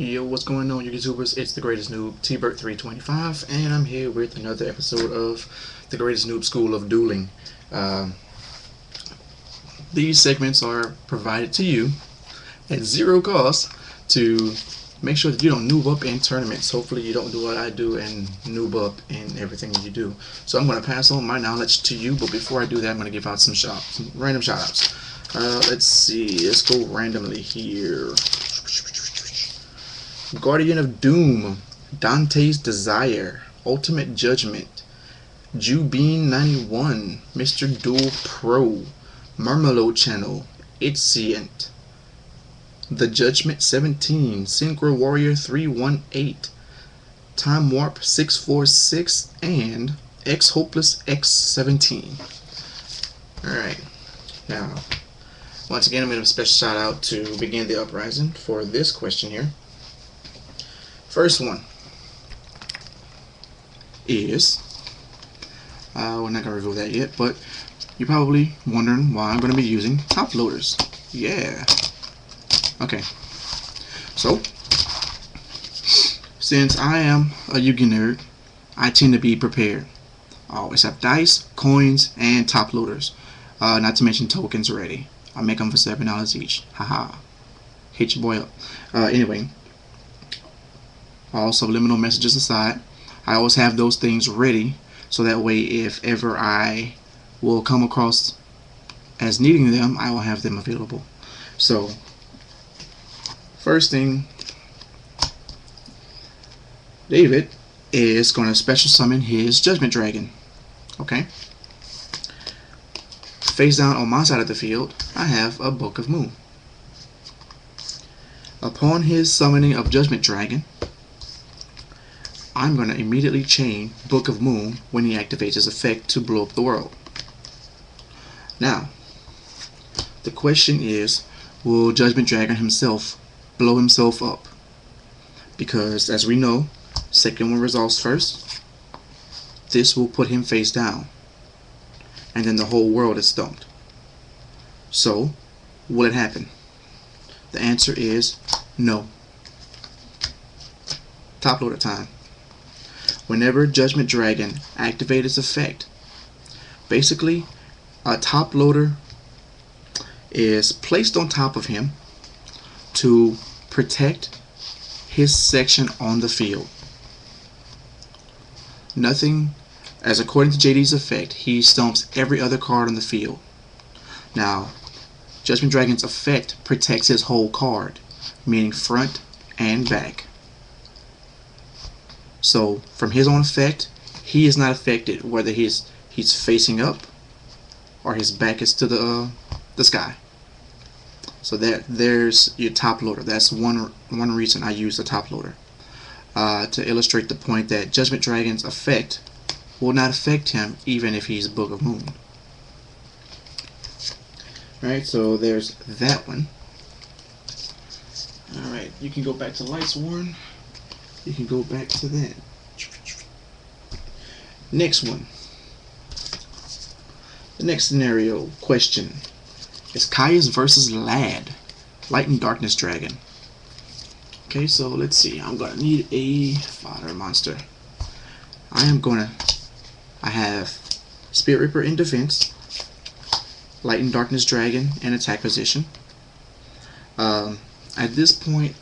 Yo, what's going on, you YouTubers? It's the greatest noob, tbert325, and I'm here with another episode of the greatest noob school of dueling. These segments are provided to you at zero cost to make sure that you don't noob up in tournaments. Hopefully you don't do what I do and noob up in everything that you do. So I'm going to pass on my knowledge to you, but before I do that, I'm going to give out some random shoutouts. Let's see, let's go randomly here. Guardian of Doom, Dante's Desire, Ultimate Judgment, Jubeen91, Mr. Duel Pro, Marmalade Channel, Itsient, The Judgment 17, Synchro Warrior 318, Time Warp 646, and X Hopeless X17. Alright, now, once again, I'm going to give a special shout out to begin the uprising for this question here. First one is, we're not going to reveal that yet, but you're probably wondering why I'm going to be using top loaders. Yeah. Okay. So, since I am a Yu-Gi nerd, I tend to be prepared. I always have dice, coins, and top loaders. Not to mention tokens ready. I make them for $7 each. Haha. Hit your boy up. Anyway. All subliminal messages aside, I always have those things ready so that way if ever I will come across as needing them, I will have them available. So, first thing, David is going to special summon his Judgment Dragon. Okay? Face down on my side of the field, I have a Book of Moon. Upon his summoning of Judgment Dragon, I'm going to immediately chain Book of Moon when he activates his effect to blow up the world. Now, the question is, will Judgment Dragon himself blow himself up? Because, as we know, second one resolves first. This will put him face down. And then the whole world is stumped. So, will it happen? The answer is no. Top loader time. Whenever Judgment Dragon activates its effect, basically a top loader is placed on top of him to protect his section on the field. Nothing, as according to JD's effect, he stomps every other card on the field. Now, Judgment Dragon's effect protects his whole card, meaning front and back. So, from his own effect, he is not affected whether he's facing up or his back is to the sky. So there's your top loader. That's one reason I use the top loader, to illustrate the point that Judgment Dragon's effect will not affect him even if he's Book of Moon. Alright, so there's that one. Alright, you can go back to Lights Warren. You can go back to that. Next one. The next scenario question is Caius versus Lad, Light and Darkness Dragon. Okay, so let's see. I'm gonna need a fodder monster. I have Spirit Reaper in defense, Light and Darkness Dragon in attack position. At this point,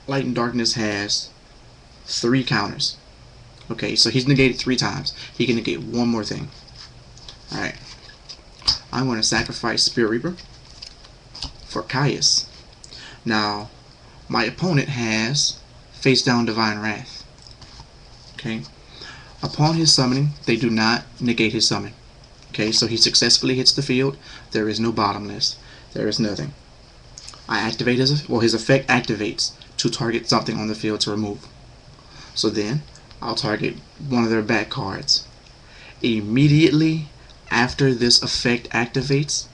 Light and Darkness has 3 counters. Okay, so he's negated 3 times. He can negate one more thing. Alright. I'm going to sacrifice Spirit Reaper for Caius. Now, my opponent has face down Divine Wrath. Okay. Upon his summoning, they do not negate his summon. Okay, so he successfully hits the field. There is no bottomless. There is nothing. I activate his effect activates to target something on the field to remove. So then, I'll target one of their back cards. Immediately after this effect activates,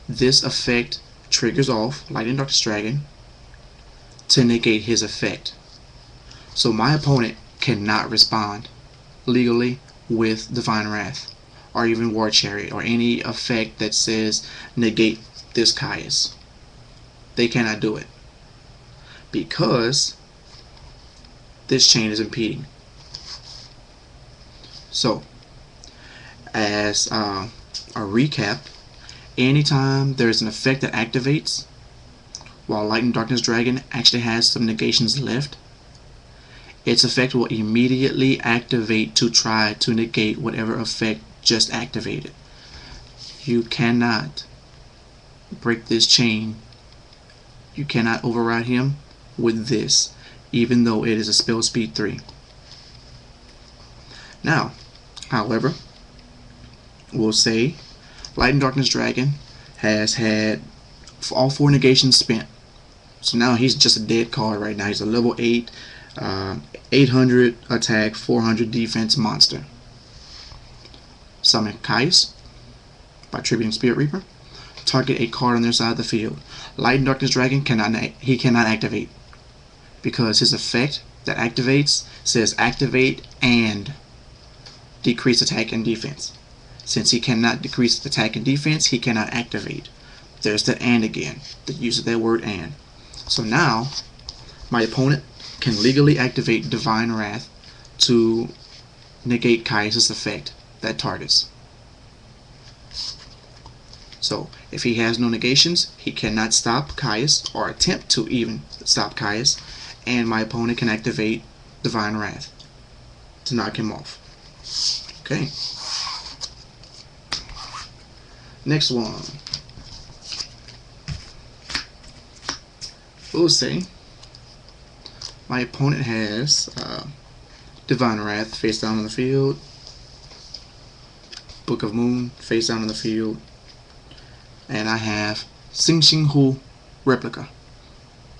this effect triggers off Light and Darkness Dragon to negate his effect. So my opponent cannot respond legally with Divine Wrath, or even War Chariot, or any effect that says negate this Caius. They cannot do it. Because this chain is impeding. So, as a recap, anytime there's an effect that activates while Light and Darkness Dragon actually has some negations left, its effect will immediately activate to try to negate whatever effect just activated. You cannot break this chain. You cannot override him with this, even though it is a spell speed 3. Now, however, we'll say Light and Darkness Dragon has had all 4 negations spent. So now he's just a dead card right now. He's a level 8, 800 attack, 400 defense monster. Summon Caius by tributing Spirit Reaper. Target a card on their side of the field. Light and Darkness Dragon cannot activate, because his effect that activates says activate and decrease attack and defense. Since he cannot decrease attack and defense, he cannot activate. There's that and again, the use of that word and. So now my opponent can legally activate Divine Wrath to negate Caius' effect that targets. So if he has no negations, he cannot stop Caius or attempt to even stop Caius, and my opponent can activate Divine Wrath to knock him off. Okay. Next one. We'll say my opponent has Divine Wrath face down on the field, Book of Moon face down on the field, and I have Xing Xing Hu replica.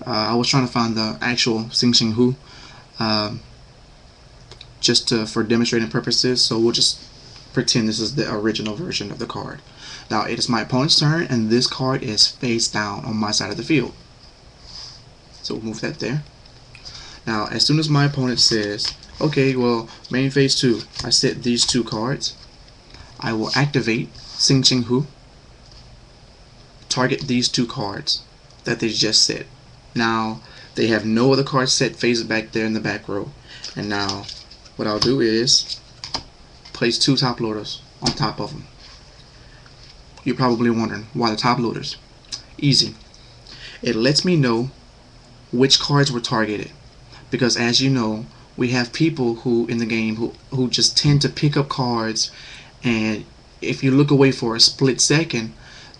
I was trying to find the actual Xing Xing Hu just for demonstrating purposes, so we'll just pretend this is the original version of the card. Now it is my opponent's turn, and this card is face down on my side of the field. So we'll move that there. Now as soon as my opponent says, okay, well, main phase 2, I set these 2 cards, I will activate Xing Xing Hu, target these 2 cards that they just set. Now they have no other cards set phased back there in the back row. And now what I'll do is place 2 top loaders on top of them. You're probably wondering, why the top loaders? Easy. It lets me know which cards were targeted, because as you know, we have people who in the game who just tend to pick up cards, and if you look away for a split second,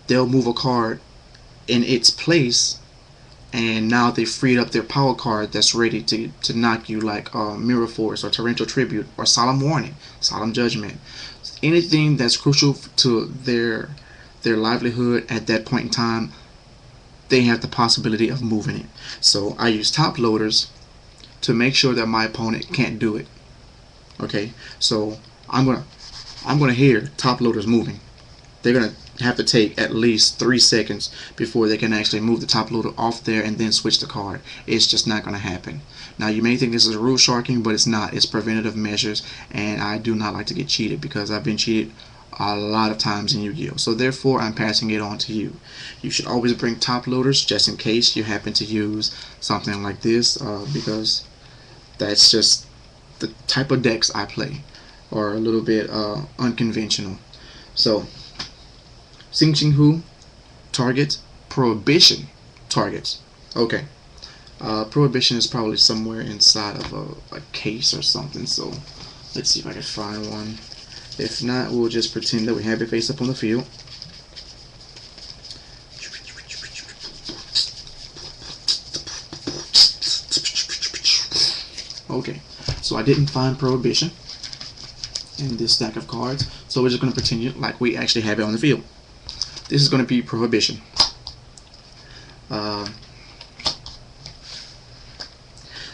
they'll move a card in its place, and now they freed up their power card that's ready to knock you, like Mirror Force or Torrential Tribute or Solemn Warning, Solemn Judgment, anything that's crucial to their livelihood at that point in time. They have the possibility of moving it. So I use top loaders to make sure that my opponent can't do it. Okay, so I'm gonna hear top loaders moving. They're gonna have to take at least 3 seconds before they can actually move the top loader off there and then switch the card. It's just not gonna happen. Now you may think this is rule sharking, but it's not. It's preventative measures, and I do not like to get cheated, because I've been cheated a lot of times in Yu-Gi-Oh! So therefore I'm passing it on to you. You should always bring top loaders just in case you happen to use something like this, because that's just the type of decks I play, or a little bit unconventional. So Xing Xing Hu targets, Prohibition targets. Okay, Prohibition is probably somewhere inside of a case or something, so let's see if I can find one. If not, we'll just pretend that we have it face up on the field. Okay, so I didn't find Prohibition in this stack of cards, so we're just going to pretend like we actually have it on the field. This is going to be Prohibition.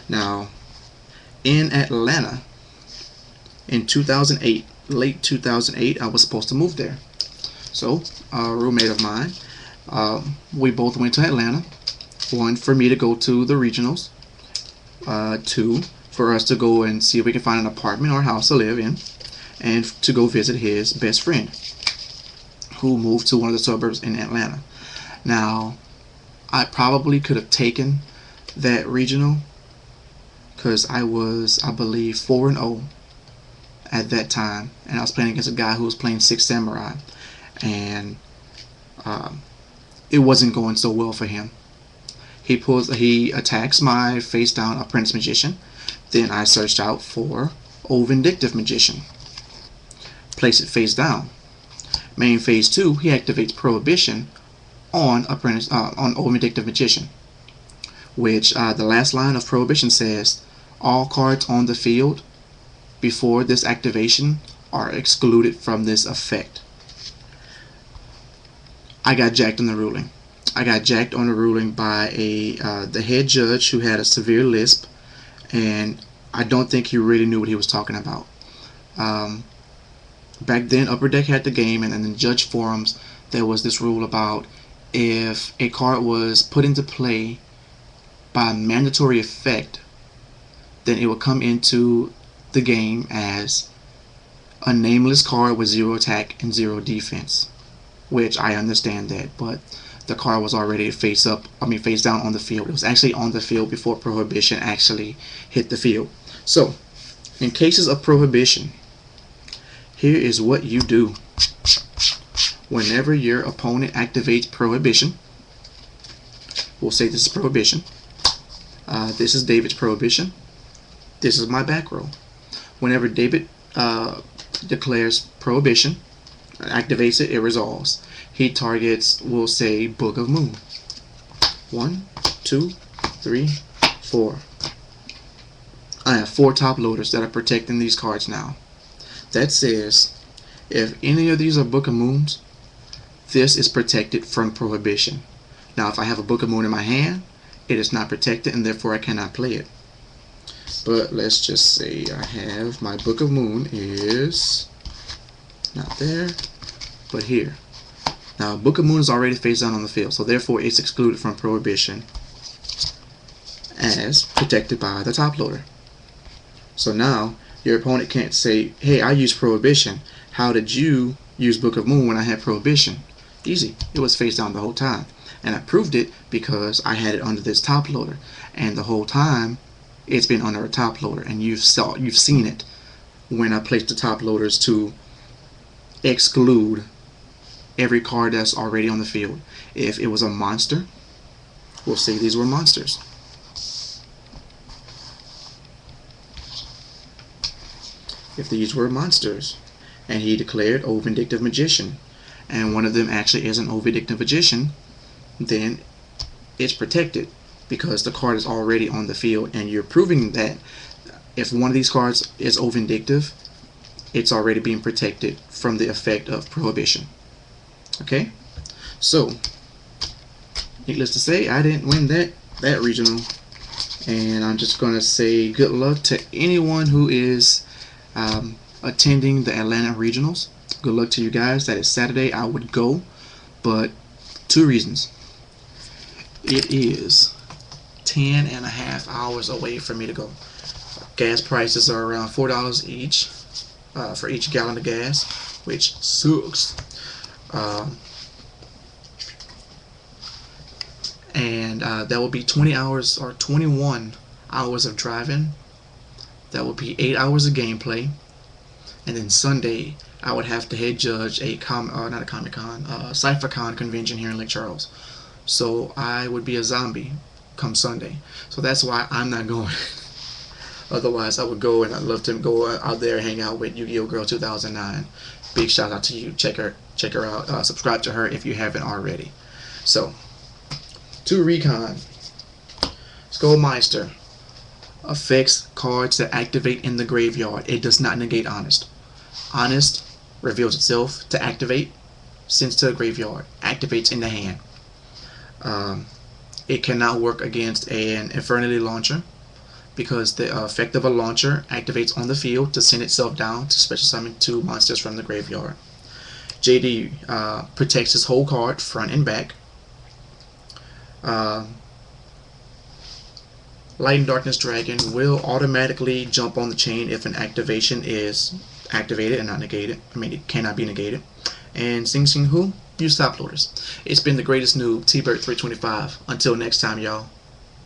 Now, in Atlanta, in 2008, late 2008, I was supposed to move there. So a roommate of mine, we both went to Atlanta. 1, for me to go to the regionals. 2, for us to go and see if we can find an apartment or house to live in, and to go visit his best friend who moved to one of the suburbs in Atlanta. Now, I probably could have taken that regional because I was, I believe, 4-0 at that time, and I was playing against a guy who was playing 6 Samurai, and it wasn't going so well for him. He attacks my face down Apprentice Magician. Then I searched out for Old Vindictive Magician. Place it face down. Main phase 2, he activates Prohibition on Old Vindictive Magician, which the last line of Prohibition says, all cards on the field before this activation are excluded from this effect. I got jacked on the ruling. I got jacked on the ruling by the head judge who had a severe lisp, and I don't think he really knew what he was talking about. Back then, Upper Deck had the game, and in the judge forums, there was this rule about if a card was put into play by mandatory effect, then it would come into the game as a nameless card with 0 attack and 0 defense, which I understand that, but the card was already face down on the field. It was actually on the field before Prohibition actually hit the field. So, in cases of Prohibition, here is what you do. Whenever your opponent activates Prohibition, we'll say this is Prohibition. This is David's Prohibition. This is my back row. Whenever David declares Prohibition, activates it, it resolves. He targets, we'll say, Book of Moon. 1, 2, 3, 4. I have 4 top loaders that are protecting these cards now. That says, if any of these are Book of Moons, this is protected from Prohibition. Now, if I have a Book of Moon in my hand, it is not protected, and therefore I cannot play it. But let's just say I have my Book of Moon is not there, but here. Now, Book of Moon is already face down on the field, so therefore it's excluded from Prohibition as protected by the top loader. So now, your opponent can't say, hey, I used Prohibition. How did you use Book of Moon when I had Prohibition? Easy. It was face down the whole time. And I proved it because I had it under this top loader. And the whole time, it's been under a top loader. And you've seen it when I placed the top loaders to exclude every card that's already on the field. If it was a monster, we'll say these were monsters. If these were monsters, and he declared Old Vindictive Magician, and one of them actually is an Old Vindictive Magician, then it's protected because the card is already on the field, and you're proving that if one of these cards is Old Vindictive, it's already being protected from the effect of Prohibition. Okay, so needless to say, I didn't win that regional, and I'm just gonna say good luck to anyone who is attending the Atlanta regionals. Good luck to you guys. That is Saturday. I would go, but 2 reasons. It is 10.5 hours away for me to go. Gas prices are around $4 each for each gallon of gas, which sucks. And that will be 20 hours or 21 hours of driving. That will be 8 hours of gameplay. And then Sunday, I would have to head judge a CypherCon convention here in Lake Charles. So I would be a zombie come Sunday. So that's why I'm not going. Otherwise, I would go, and I'd love to go out there and hang out with Yu-Gi-Oh! Girl 2009. Big shout out to you. Check her out. Subscribe to her if you haven't already. So, to Recon. Skullmeister affects cards that activate in the graveyard. It does not negate Honest. Honest reveals itself to activate, sends to a graveyard, activates in the hand. It cannot work against an Infernity Launcher because the effect of a launcher activates on the field to send itself down to special summon 2 monsters from the graveyard. JD protects his whole card, front and back. Light and Darkness Dragon will automatically jump on the chain if an activation is activated and not negated. I mean, it cannot be negated. And Sing Sing Who? Use top loaders. It's been the greatest noob, T-Bird 325. Until next time, y'all.